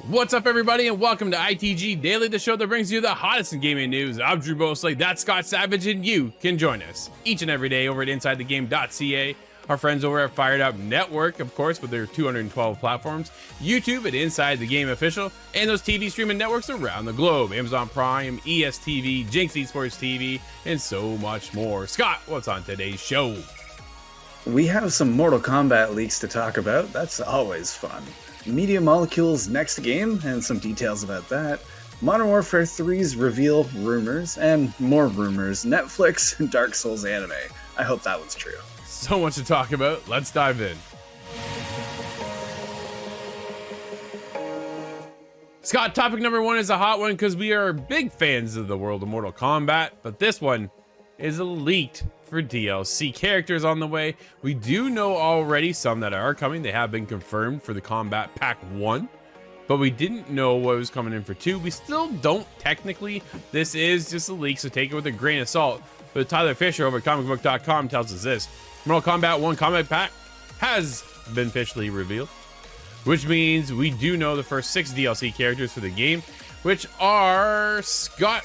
What's up, everybody, and welcome to ITG Daily, the show that brings you the hottest in gaming news. I'm Drew Bosley, that's Scott Savage, and you can join us each and every day over at InsideTheGame.ca, our friends over at Fired Up Network, of course, with their 212 platforms, YouTube at Inside the Game Official, and those TV streaming networks around the globe, Amazon Prime, ESTV, Jinx Esports TV, and so much more. Scott, what's on today's show? We have some Mortal Kombat leaks to talk about. That's always fun. Media Molecule's next game and some details about that. Modern Warfare 3's reveal rumors and more rumors. Netflix and Dark Souls anime. I hope that one's true. So much to talk about. Let's dive in. Scott, topic number one is a hot one because we are big fans of the world of Mortal Kombat, but this one is leaked for DLC characters on the way. We do know already some that are coming. They have been confirmed for the Kombat Pack 1, but we didn't know what was coming in for 2. We still don't technically. This is just a leak, so take it with a grain of salt. But Tyler Fisher over at comicbook.com tells us this. Mortal Kombat 1 Kombat Pack has been officially revealed, which means we do know the first 6 DLC characters for the game, which are Scott,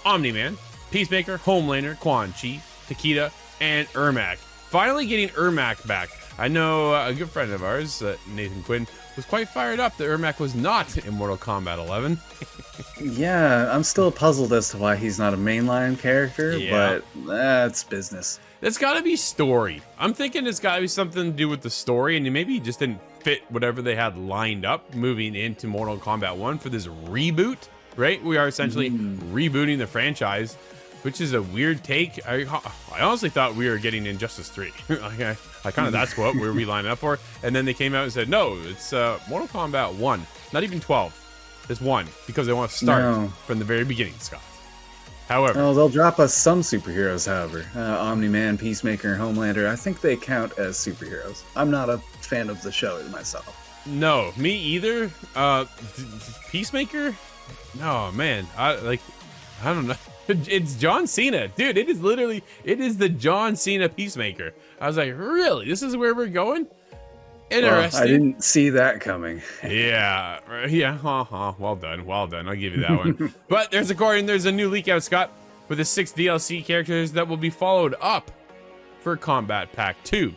Omni-Man, Peacemaker, Homelander, Quan Chi, Takeda, and Ermac. Finally getting Ermac back. I know a good friend of ours, Nathan Quinn, was quite fired up that Ermac was not in Mortal Kombat 11. Yeah, I'm still puzzled as to why he's not a mainline character, but that's business. It's got to be story. I'm thinking it's got to be something to do with the story, and maybe he just didn't fit whatever they had lined up moving into Mortal Kombat 1 for this reboot, right? We are essentially rebooting the franchise, which is a weird take. I honestly thought we were getting Injustice 3. I kind of, that's what we lining up for. And then they came out and said, no, it's Mortal Kombat 1, not even 12. It's 1, because they want to start from the very beginning, Scott. However, they'll drop us some superheroes, however. Omni-Man, Peacemaker, and Homelander, I think they count as superheroes. I'm not a fan of the show myself. No, me either. Peacemaker? No, man. I don't know. It's John Cena, dude. It is the John Cena Peacemaker. I was like, really? This is where we're going? Interesting. Well, I didn't see that coming. Yeah. Well done. I'll give you that one. But there's a new leak out, Scott, with the 6 DLC characters that will be followed up for Kombat Pack 2.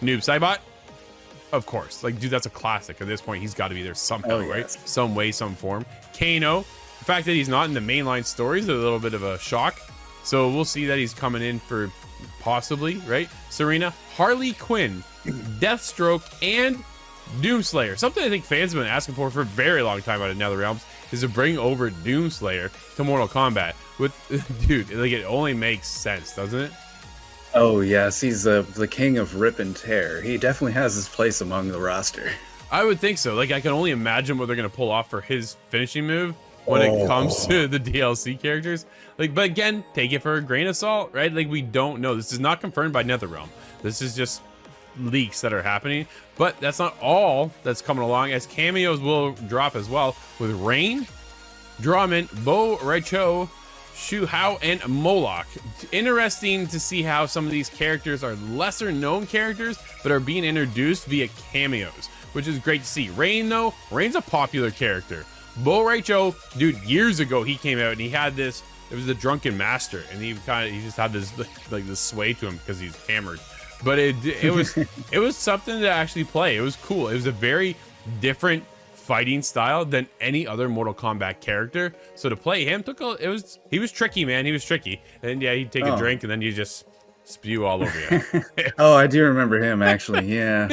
Noob Saibot, of course. Like, dude, that's a classic. At this point, he's got to be there somehow, right? Some way, some form. Kano. The fact that he's not in the mainline story is a little bit of a shock. So we'll see that he's coming in for possibly, right? Serena, Harley Quinn, Deathstroke, and Doomslayer. Something I think fans have been asking for a very long time out of NetherRealms is to bring over Doomslayer to Mortal Kombat. Dude, like, it only makes sense, doesn't it? Oh yes, he's the king of rip and tear. He definitely has his place among the roster. I would think so. Like, I can only imagine what they're going to pull off for his finishing move when it comes to the DLC characters. Like, but again, take it for a grain of salt, right? Like, we don't know. This is not confirmed by NetherRealm. This is just leaks that are happening. But that's not all that's coming along, as cameos will drop as well with Rain, Drummond, Bo Raicho, Shu Hao, and Moloch. Interesting to see how some of these characters are lesser known characters but are being introduced via cameos, which is great to see. Rain, though, Rain's a popular character. Bo Raicho, dude, years ago he came out and he had this, it was the Drunken Master, and he just had this like this sway to him because he's hammered. But it was something to actually play. It was cool. It was a very different fighting style than any other Mortal Kombat character. So to play him he was tricky, man. He was tricky. And yeah, he'd take a drink and then you just spew all over you. Oh, I do remember him, actually. Yeah,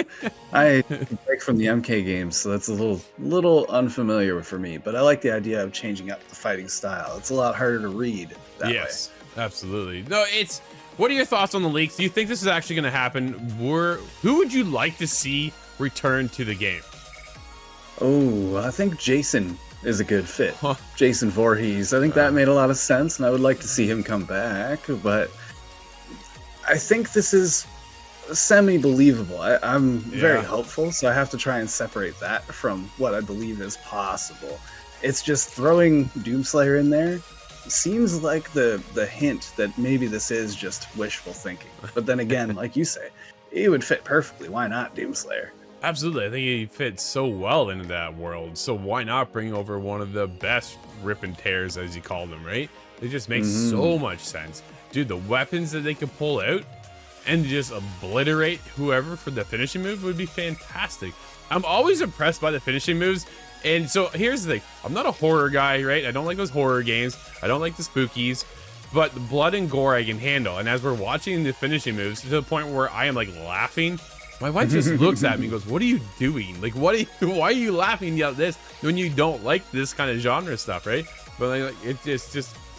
I break from the MK games, so that's a little unfamiliar for me. But I like the idea of changing up the fighting style. It's a lot harder to read that way. Yes, absolutely. No, what are your thoughts on the leaks? Do you think this is actually going to happen? Who would you like to see return to the game? Oh, I think Jason is a good fit. Jason Voorhees. I think that made a lot of sense, and I would like to see him come back. But I think this is semi-believable. I'm very hopeful, so I have to try and separate that from what I believe is possible. It's just throwing Doomslayer in there seems like the hint that maybe this is just wishful thinking. But then again, like you say, it would fit perfectly. Why not Doomslayer? Absolutely. I think he fits so well into that world. So why not bring over one of the best rip and tears, as you call them, right? It just makes so much sense. Dude, the weapons that they could pull out and just obliterate whoever for the finishing move would be fantastic. I'm always impressed by the finishing moves. And so here's the thing. I'm not a horror guy, right? I don't like those horror games. I don't like the spookies. But the blood and gore I can handle. And as we're watching the finishing moves, to the point where I am like laughing, my wife just looks at me and goes, "What are you doing? Like, why are you laughing at this when you don't like this kind of genre stuff, right?" But like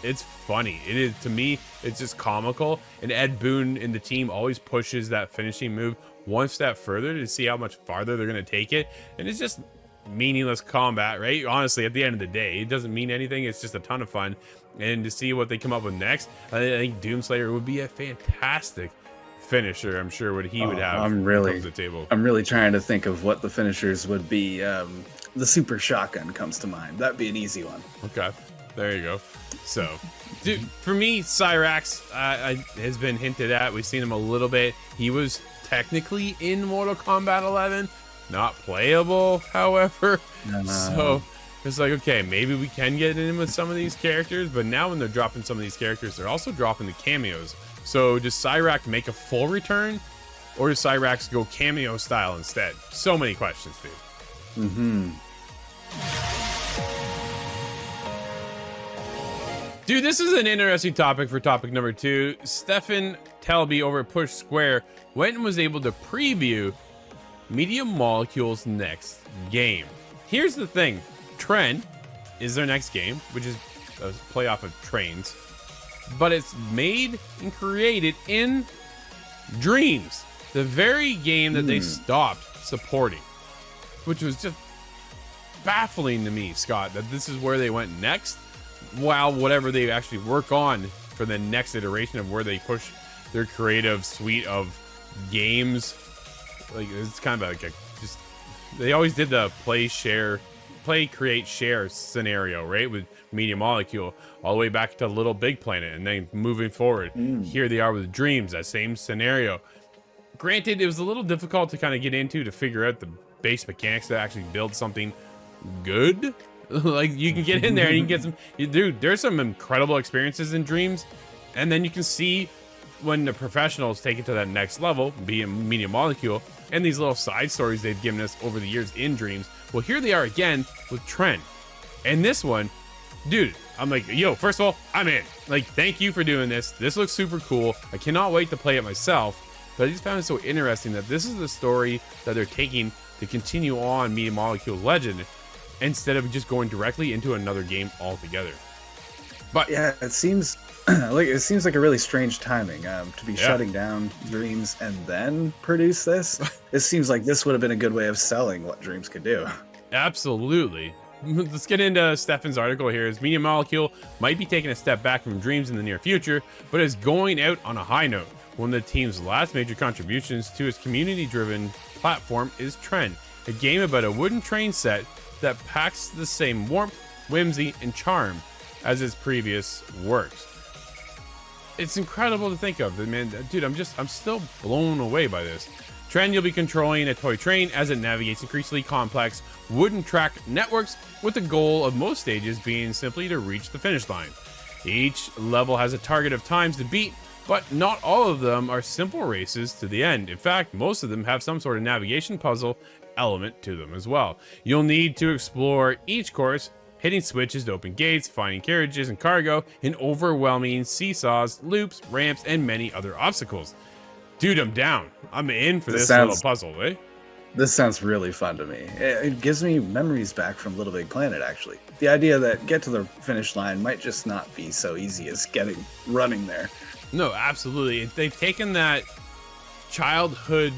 it's funny. It is, to me, it's just comical. And Ed Boon and the team always pushes that finishing move one step further to see how much farther they're going to take it. And it's just meaningless combat, right? Honestly, at the end of the day, it doesn't mean anything. It's just a ton of fun. And to see what they come up with next, I think Doomslayer would be a fantastic finisher. I'm sure what he would have. I'm really the table. I'm really trying to think of what the finishers would be. The super shotgun comes to mind. That'd be an easy one. Okay, there you go. So, dude, for me, Cyrax has been hinted at. We've seen him a little bit. He was technically in Mortal Kombat 11, not playable, however. So it's like, okay, maybe we can get in with some of these characters, but now when they're dropping some of these characters, they're also dropping the cameos. So does Cyrax make a full return, or does Cyrax go cameo style instead? So many questions, dude. Dude, this is an interesting topic for topic number 2. Stefan Telby over at Push Square went and was able to preview Media Molecule's next game. Here's the thing. Tren is their next game, which is a playoff of trains. But it's made and created in Dreams, the very game that they stopped supporting, which was just baffling to me, Scott, that this is where they went next, while whatever they actually work on for the next iteration of where they push their creative suite of games, like it's kind of like just, they always did the play, create, share scenario, right, with Media Molecule, all the way back to Little Big Planet, and then moving forward, here they are with Dreams, that same scenario. Granted, it was a little difficult to kind of get into to figure out the base mechanics to actually build something good. Like, you can get in there and you can get some, dude, there's some incredible experiences in Dreams, and then you can see when the professionals take it to that next level, be it Media Molecule, and these little side stories they've given us over the years in Dreams. Well, here they are again with Tren. And this one, dude, I'm like, yo, first of all, I'm in. Like, thank you for doing this. This looks super cool. I cannot wait to play it myself. But I just found it so interesting that this is the story that they're taking to continue on Media Molecule's legend, instead of just going directly into another game altogether. But yeah, it seems like a really strange timing to be shutting down Dreams and then produce this. It seems like this would have been a good way of selling what Dreams could do. Absolutely. Let's get into Stefan's article here. Is Media Molecule might be taking a step back from Dreams in the near future, but is going out on a high note. One of the team's last major contributions to its community-driven platform is Tren, a game about a wooden train set that packs the same warmth, whimsy, and charm as its previous works. It's incredible to think of, man. Dude, I'm still blown away by this. Tren, you'll be controlling a toy train as it navigates increasingly complex wooden track networks, with the goal of most stages being simply to reach the finish line. Each level has a target of times to beat, but not all of them are simple races to the end. In fact, most of them have some sort of navigation puzzle element to them as well. You'll need to explore each course, hitting switches to open gates, finding carriages and cargo, and overwhelming seesaws, loops, ramps, and many other obstacles. Dude, I'm down. I'm in for this little puzzle, eh? This sounds really fun to me. It gives me memories back from Little Big Planet, actually. The idea that get to the finish line might just not be so easy as running there. No, absolutely. They've taken that childhood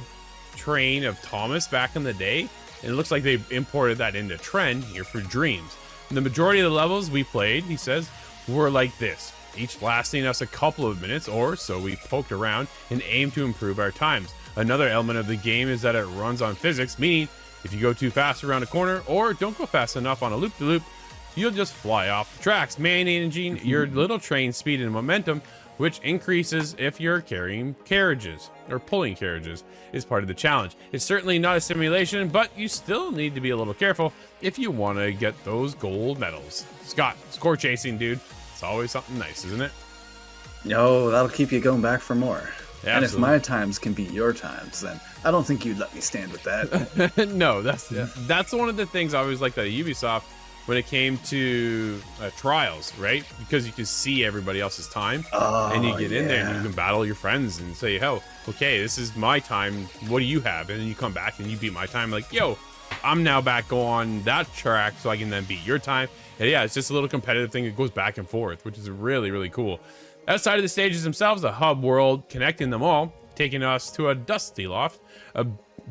train of Thomas back in the day, and it looks like they've imported that into Tren here for Dreams. And the majority of the levels we played, he says, were like this, each lasting us a couple of minutes or so. We poked around and aimed to improve our times. Another element of the game is that it runs on physics, meaning if you go too fast around a corner or don't go fast enough on a loop-de-loop, you'll just fly off the tracks, managing your little train speed and momentum, which increases if you're carrying carriages or pulling carriages is part of the challenge. It's certainly not a simulation, but you still need to be a little careful if you want to get those gold medals. Scott, score chasing, dude. It's always something nice, isn't it? No, that'll keep you going back for more. Yeah, and absolutely. if my times can beat your times, then I don't think you'd let me stand with that. No, that's one of the things I always liked at Ubisoft when it came to trials, right? Because you can see everybody else's time, and you get in there and you can battle your friends and say, "Oh, okay, this is my time. What do you have?" And then you come back and you beat my time. Like, yo, I'm now back on that track, so I can then beat your time. And yeah, it's just a little competitive thing that goes back and forth, which is really, really cool. Outside of the stages themselves, a hub world connecting them all, taking us to a dusty loft. A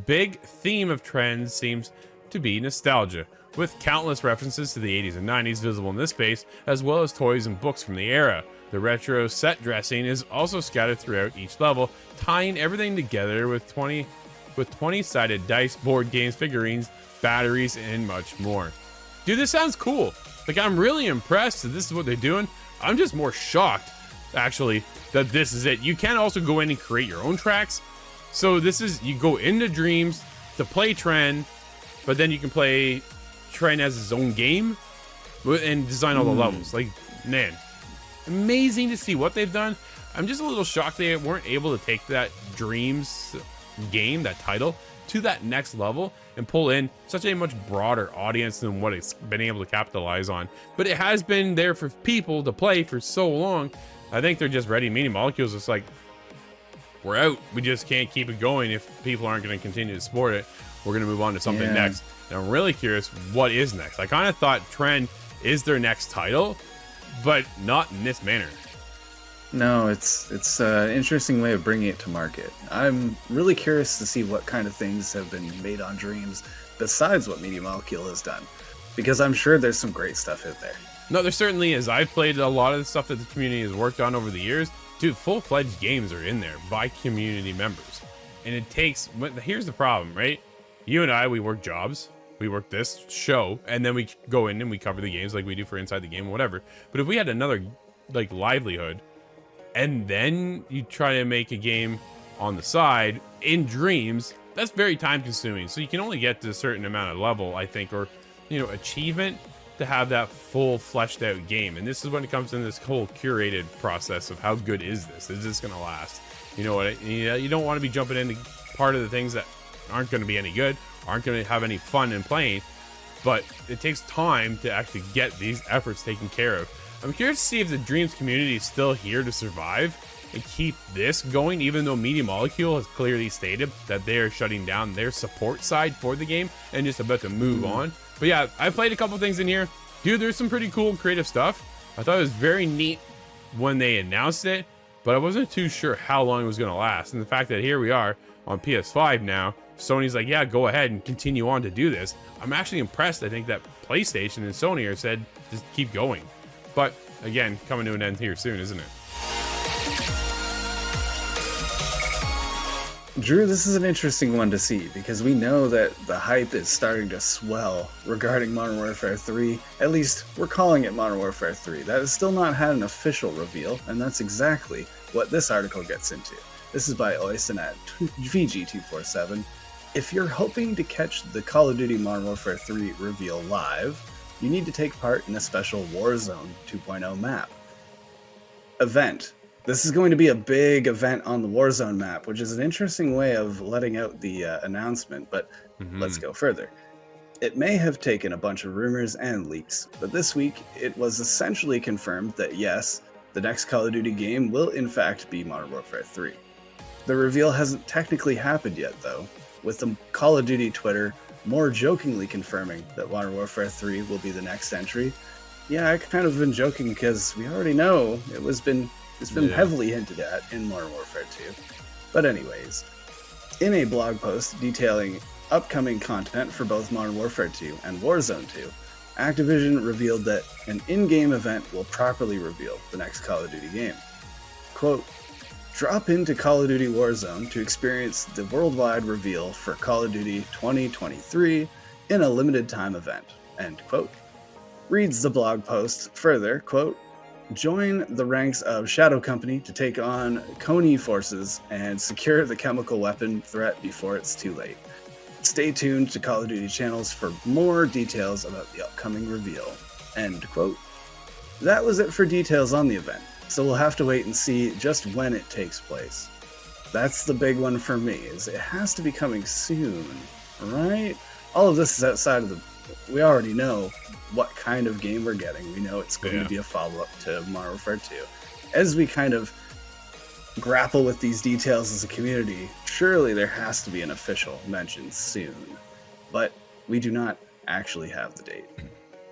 big theme of trends seems to be nostalgia, with countless references to the 80s and 90s visible in this space, as well as toys and books from the era. The retro set dressing is also scattered throughout each level, tying everything together with 20-sided dice, board games, figurines, batteries, and much more. Dude, this sounds cool. Like, I'm really impressed that this is what they're doing. I'm just more shocked, actually, that this is it. You can also go in and create your own tracks. So this is, you go into Dreams to play Tren, but then you can play Tren as his own game and design all the levels. Like, man, amazing to see what they've done. I'm just a little shocked they weren't able to take that Dreams game, that title, to that next level and pull in such a much broader audience than what it's been able to capitalize on. But it has been there for people to play for so long. I think they're just ready. Media Molecules is like, we're out. We just can't keep it going if people aren't going to continue to support it. We're going to move on to something next. And I'm really curious what is next. I kind of thought Tren is their next title, but not in this manner. No, it's an interesting way of bringing it to market. I'm really curious to see what kind of things have been made on Dreams besides what Media Molecule has done, because I'm sure there's some great stuff out there. No, there certainly is. I've played a lot of the stuff that the community has worked on over the years. Dude, full-fledged games are in there by community members. And it takes, here's the problem, right? You and I, we work jobs. We work this show, and then we go in and we cover the games like we do for Inside the Game or whatever. But if we had another, like, livelihood, and then you try to make a game on the side in Dreams, that's very time consuming. So you can only get to a certain amount of level, I think, or, you know, achievement to have that full fleshed out game. And this is when it comes in this whole curated process of how good is this? Is this going to last? You know what? You don't want to be jumping into part of the things that aren't going to be any good, aren't going to have any fun in playing, but it takes time to actually get these efforts taken care of. I'm curious to see if the Dreams community is still here to survive and keep this going, even though Media Molecule has clearly stated that they are shutting down their support side for the game and just about to move on. But yeah, I played a couple things in here. Dude, there's some pretty cool creative stuff. I thought it was very neat when they announced it, but I wasn't too sure how long it was going to last. And the fact that here we are on PS5 now, Sony's like, yeah, go ahead and continue on to do this. I'm actually impressed. I think that PlayStation and Sony are said, just keep going. But again, coming to an end here soon, isn't it? Drew, this is an interesting one to see because we know that the hype is starting to swell regarding Modern Warfare 3. At least we're calling it Modern Warfare 3. That has still not had an official reveal, and that's exactly what this article gets into. This is by Oysen at VG247. If you're hoping to catch the Call of Duty Modern Warfare 3 reveal live, you need to take part in a special Warzone 2.0 map event. This is going to be a big event on the Warzone map, which is an interesting way of letting out the announcement, but let's go further. It may have taken a bunch of rumors and leaks, but this week it was essentially confirmed that yes, the next Call of Duty game will in fact be Modern Warfare 3. The reveal hasn't technically happened yet though, with the Call of Duty Twitter more jokingly confirming that Modern Warfare 3 will be the next entry. Yeah, I kind of been joking because we already know it's been heavily hinted at in Modern Warfare 2. But anyways, in a blog post detailing upcoming content for both Modern Warfare 2 and Warzone 2, Activision revealed that an in-game event will properly reveal the next Call of Duty game. Quote, drop into Call of Duty Warzone to experience the worldwide reveal for Call of Duty 2023 in a limited time event, end quote. reads the blog post further, quote, join the ranks of Shadow Company to take on Kony forces and secure the chemical weapon threat before it's too late. Stay tuned to Call of Duty channels for more details about the upcoming reveal. End quote. That was it for details on the event, so we'll have to wait and see just when it takes place. That's the big one for me, is it has to be coming soon, right? All of this is outside of the... We already know what kind of game we're getting. We know it's going to be a follow-up to Modern Warfare 2. As we kind of grapple with these details as a community, surely there has to be an official mention soon. But we do not actually have the date.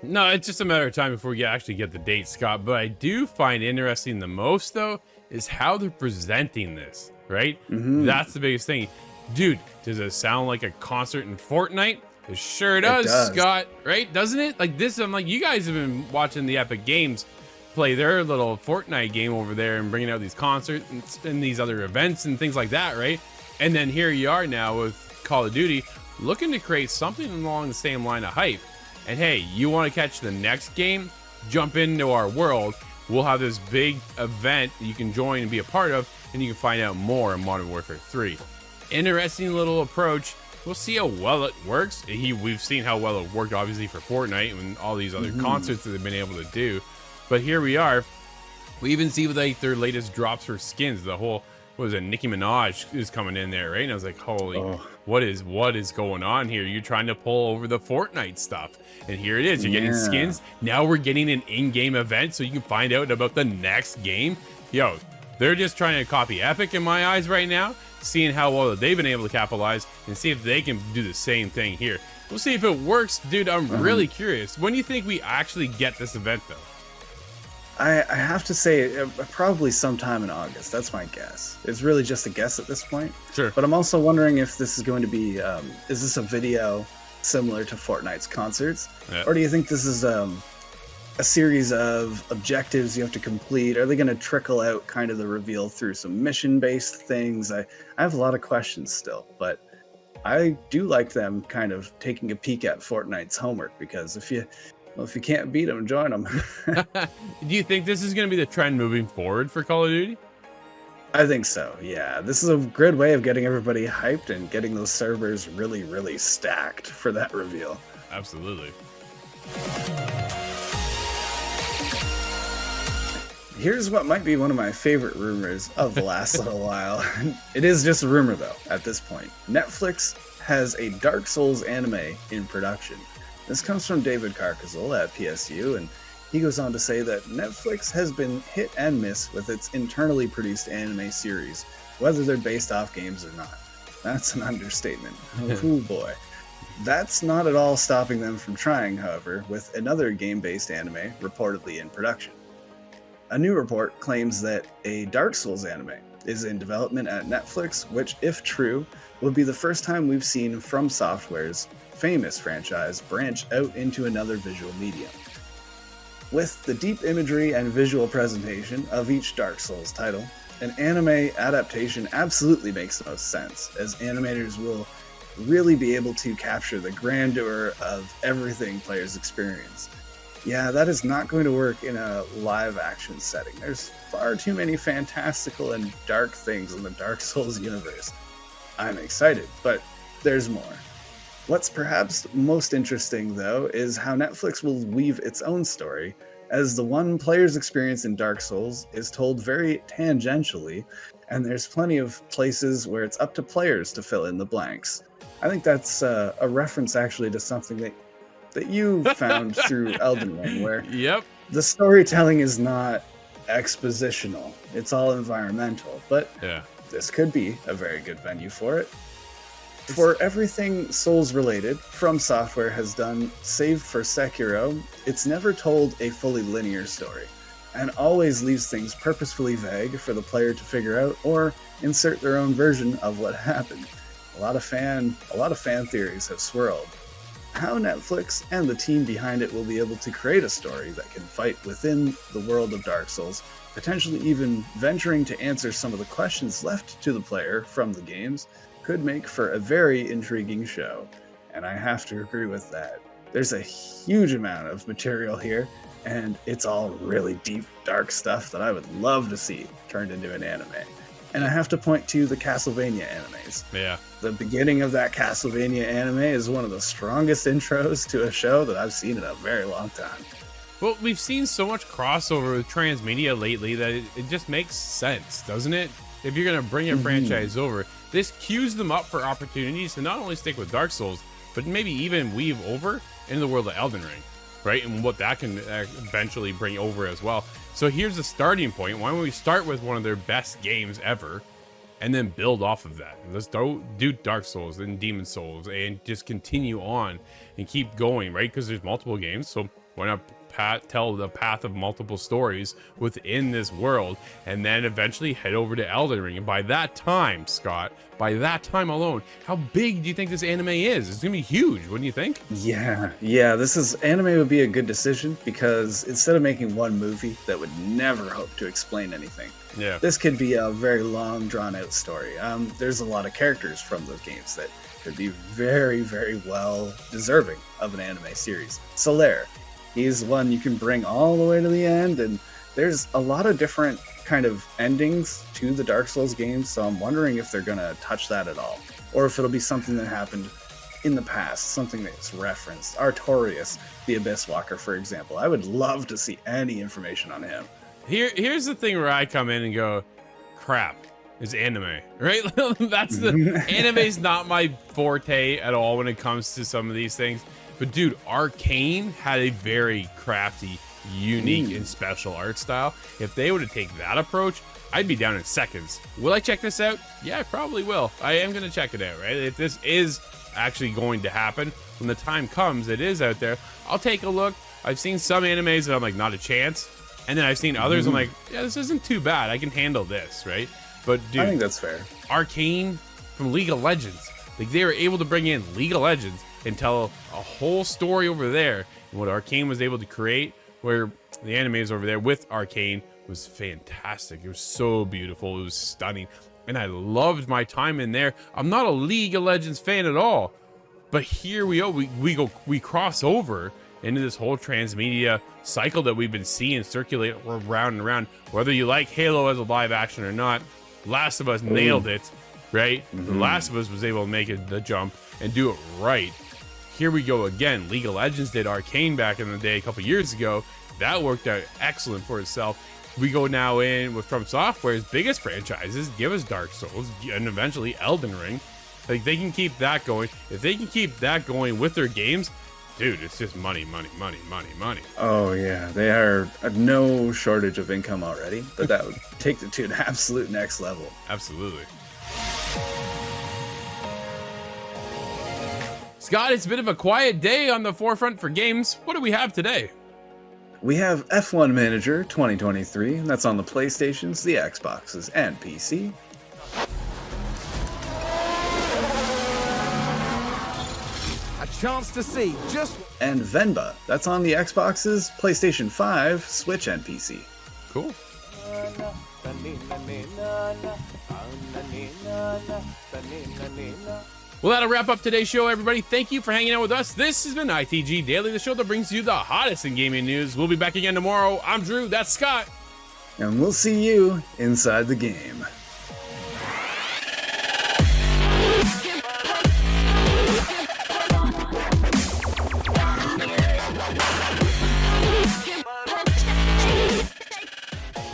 No, it's just a matter of time before we actually get the date, Scott. But I do find interesting the most, though, is how they're presenting this, right? That's the biggest thing. Dude, does it sound like a concert in Fortnite? It sure does, Scott, right? Doesn't it? Like this, I'm like, you guys have been watching the Epic Games play their little Fortnite game over there and bringing out these concerts and these other events and things like that, right? And then here you are now with Call of Duty looking to create something along the same line of hype. And hey, you want to catch the next game? Jump into our world. We'll have this big event that you can join and be a part of, and you can find out more in Modern Warfare 3. Interesting little approach. We'll see how well it works. We've seen how well it worked, obviously, for Fortnite and all these other concerts that they've been able to do. But here we are. We even see like their latest drops for skins. The whole, what was it, Nicki Minaj is coming in there, right? And I was like, holy, what is going on here? You're trying to pull over the Fortnite stuff. And here it is. You're getting skins. Now we're getting an in-game event so you can find out about the next game. Yo, they're just trying to copy Epic in my eyes right now, seeing how well they've been able to capitalize and see if they can do the same thing here. We'll see if it works. Dude, I'm really curious. When do you think we actually get this event, though? I have to say, probably sometime in August. That's my guess. It's really just a guess at this point. Sure. But I'm also wondering if this is going to be, is this a video similar to Fortnite's concerts? Yeah. Or do you think this is a series of objectives you have to complete? Are they going to trickle out kind of the reveal through some mission-based things? I have a lot of questions still, but I do like them kind of taking a peek at Fortnite's homework, because if you can't beat them, join them. Do you think this is going to be the trend moving forward for Call of Duty? I think so, yeah. This is a good way of getting everybody hyped and getting those servers really, really stacked for that reveal. Absolutely. Here's what might be one of my favorite rumors of the last little while. It is just a rumor, though, at this point. Netflix has a Dark Souls anime in production. This comes from David Carcazole at PSU, and he goes on to say that Netflix has been hit and miss with its internally produced anime series, whether they're based off games or not. That's an understatement. Oh boy. That's not at all stopping them from trying, however, with another game-based anime reportedly in production. A new report claims that a Dark Souls anime is in development at Netflix, which, if true, would be the first time we've seen From Software's famous franchise branch out into another visual medium. With the deep imagery and visual presentation of each Dark Souls title, an anime adaptation absolutely makes the most sense, as animators will really be able to capture the grandeur of everything players experience. Yeah, that is not going to work in a live action setting. There's far too many fantastical and dark things in the Dark Souls universe. I'm excited, but there's more. What's perhaps most interesting, though, is how Netflix will weave its own story, as the one player's experience in Dark Souls is told very tangentially, and there's plenty of places where it's up to players to fill in the blanks. I think that's a reference actually to something that you found through Elden Ring, where the storytelling is not expositional. It's all environmental, but this could be a very good venue for it. For everything Souls-related From Software has done, save for Sekiro, it's never told a fully linear story, and always leaves things purposefully vague for the player to figure out or insert their own version of what happened. A lot of fan theories have swirled. How Netflix and the team behind it will be able to create a story that can fight within the world of Dark Souls, potentially even venturing to answer some of the questions left to the player from the games, could make for a very intriguing show, and I have to agree with that. There's a huge amount of material here, and it's all really deep, dark stuff that I would love to see turned into an anime. And I have to point to the Castlevania animes. Yeah. The beginning of that Castlevania anime is one of the strongest intros to a show that I've seen in a very long time. Well, we've seen so much crossover with transmedia lately that it just makes sense, doesn't it? If you're going to bring a franchise over, this cues them up for opportunities to not only stick with Dark Souls, but maybe even weave over into the world of Elden Ring, right? And what that can eventually bring over as well. So here's the starting point. Why don't we start with one of their best games ever and then build off of that? Let's do Dark Souls, then Demon Souls, and just continue on and keep going, right? Because there's multiple games, so why not tell the path of multiple stories within this world, and then eventually head over to Elden Ring. And by that time, Scott, by that time alone, how big do you think this anime is? It's gonna be huge, wouldn't you think? Yeah, anime would be a good decision, because instead of making one movie that would never hope to explain anything, this could be a very long, drawn-out story. There's a lot of characters from those games that could be very, very well deserving of an anime series. Solaire, he's one you can bring all the way to the end, and there's a lot of different kind of endings to the Dark Souls games, so I'm wondering if they're gonna touch that at all, or if it'll be something that happened in the past, something that's referenced. Artorias, the Abyss Walker, for example. I would love to see any information on him. Here's the thing where I come in and go, crap, it's anime, right? That's the anime's not my forte at all when it comes to some of these things. But dude, Arcane had a very crafty, unique, and special art style. If they were to take that approach, I'd be down in seconds. Will I check this out? Yeah, I probably will. I am going to check it out, right? If this is actually going to happen, when the time comes, it is out there, I'll take a look. I've seen some animes that I'm like, not a chance. And then I've seen others, I'm like, yeah, this isn't too bad. I can handle this, right? But dude, I think that's fair. Arcane from League of Legends, like they were able to bring in League of Legends and tell a whole story over there. And what Arcane was able to create, where the animes over there with Arcane, was fantastic. It was so beautiful. It was stunning. And I loved my time in there. I'm not a League of Legends fan at all. But here we go. We cross over into this whole transmedia cycle that we've been seeing circulate around and around. Whether you like Halo as a live action or not, Last of Us nailed it, right? The Last of Us was able to make the jump and do it right. Here we go again. League of Legends did Arcane back in the day a couple years ago. That worked out excellent for itself. We go now in with From Software's biggest franchises, give us Dark Souls, and eventually Elden Ring. Like, they can keep that going. If they can keep that going with their games, dude, it's just money, money, money, money, money. Oh yeah, they are no shortage of income already, but that would take it to an absolute next level. Absolutely. Scott, it's a bit of a quiet day on the forefront for games. What do we have today? We have F1 Manager 2023, and that's on the PlayStations, the Xboxes, and PC. A chance to see just... And Venba, that's on the Xboxes, PlayStation 5, Switch, and PC. Cool. Well, that'll wrap up today's show, everybody. Thank you for hanging out with us. This has been ITG Daily, the show that brings you the hottest in gaming news. We'll be back again tomorrow. I'm Drew. That's Scott. And we'll see you inside the game.